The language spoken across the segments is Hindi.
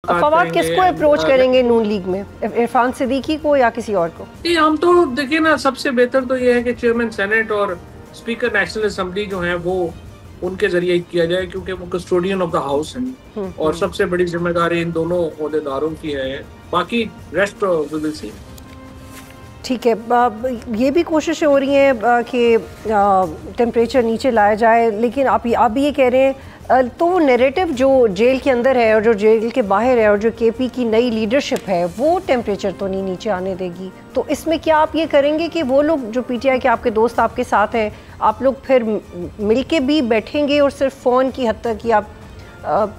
फवाद किसको अप्रोच करेंगे नून लीग में, इरफान सिद्दीकी को या किसी और को? हम तो देखिए ना, सबसे बेहतर तो ये है कि चेयरमैन सेनेट और स्पीकर नेशनल असेंबली जो है वो उनके जरिए किया जाए, क्योंकि वो कस्टोडियन ऑफ द हाउस हैं और सबसे बड़ी जिम्मेदारी इन दोनों ओहदेदारों की है। बाकी रेस्ट वी विल सी। ठीक है, ये भी कोशिशें हो रही हैं कि टेम्परेचर नीचे लाया जाए, लेकिन आप भी ये कह रहे हैं तो वो नैरेटिव जो जेल के अंदर है और जो जेल के बाहर है और जो केपी की नई लीडरशिप है वो टेम्परेचर तो नहीं नीचे आने देगी। तो इसमें क्या आप ये करेंगे कि वो लोग जो पीटीआई के आपके दोस्त आपके साथ हैं, आप लोग फिर मिलके भी बैठेंगे और सिर्फ फ़ोन की हद तक कि आप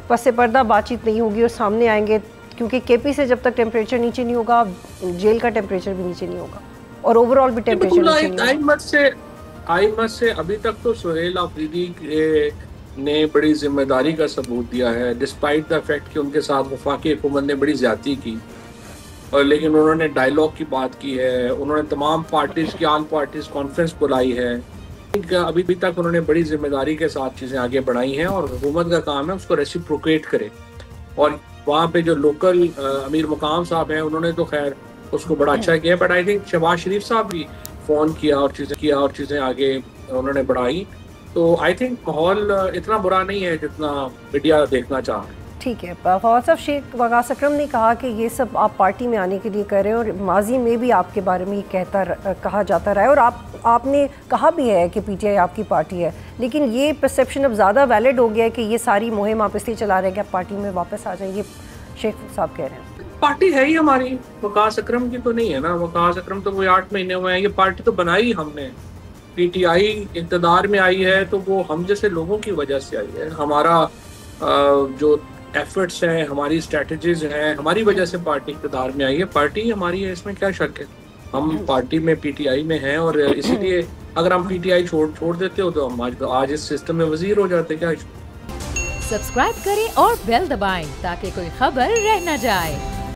पसे पर्दा बातचीत नहीं होगी और सामने आएंगे? क्योंकि केपी से जब तक टेम्परेचर नीचे नहीं होगा, जेल का टेम्परेचर भी नीचे नहीं होगा और ओवरऑल भी टेम्परेचर नीचे नहीं होगा। आई मत से अभी तक तो सुहेल आफरीदी ने बड़ी जिम्मेदारी का सबूत दिया है, डिस्पाइट द फैक्ट कि उनके साथ वफाकी हुकूमत ने बड़ी ज्यादती की, और लेकिन उन्होंने डायलॉग की बात की है, उन्होंने तमाम पार्टीज की आल पार्टीज कॉन्फ्रेंस बुलाई है। अभी तक उन्होंने बड़ी जिम्मेदारी के साथ चीज़ें आगे बढ़ाई हैं और हुकूमत का काम है उसको रेसिप्रोकेट करे। और वहाँ पे जो लोकल अमीर मुकाम साहब हैं उन्होंने तो खैर उसको बड़ा अच्छा किया, बट आई थिंक शहबाज शरीफ साहब भी फ़ोन किया और चीज़ें आगे उन्होंने बढ़ाई। तो आई थिंक माहौल इतना बुरा नहीं है जितना मीडिया देखना चाह रहा है। ठीक है, फवाद साहब, शेख वकास अकरम ने कहा कि ये सब आप पार्टी में आने के लिए कर रहे हैं और माजी में भी आपके बारे में ये कहा जाता रहा है और आपने कहा भी है कि पीटीआई आपकी पार्टी है, लेकिन ये परसेप्शन अब ज़्यादा वैलिड हो गया है कि ये सारी मुहिम आप इसलिए चला रहे हैं कि आप पार्टी में वापस आ जाएंगे। शेख साहब कह रहे हैं पार्टी है ही हमारी, वकास अकरम की तो नहीं है ना। वकास अकरम तो कोई 8 महीने हुए हैं, ये पार्टी तो बनाई हमने। पीटीआई इक़्तिदार में आई है तो वो हम जैसे लोगों की वजह से आई है। हमारा जो एफर्ट्स हैं, हमारी स्ट्रेटजीज हैं, हमारी वजह से पार्टी इक़्तिदार में आई है। पार्टी हमारी है, इसमें क्या शक है। हम पार्टी में पीटीआई में हैं और इसीलिए अगर हम पीटीआई छोड़ देते हो तो हम आज इस सिस्टम में वजीर हो जाते। क्या सब्सक्राइब करें और बेल दबाएं ताकि कोई खबर रह न जाए।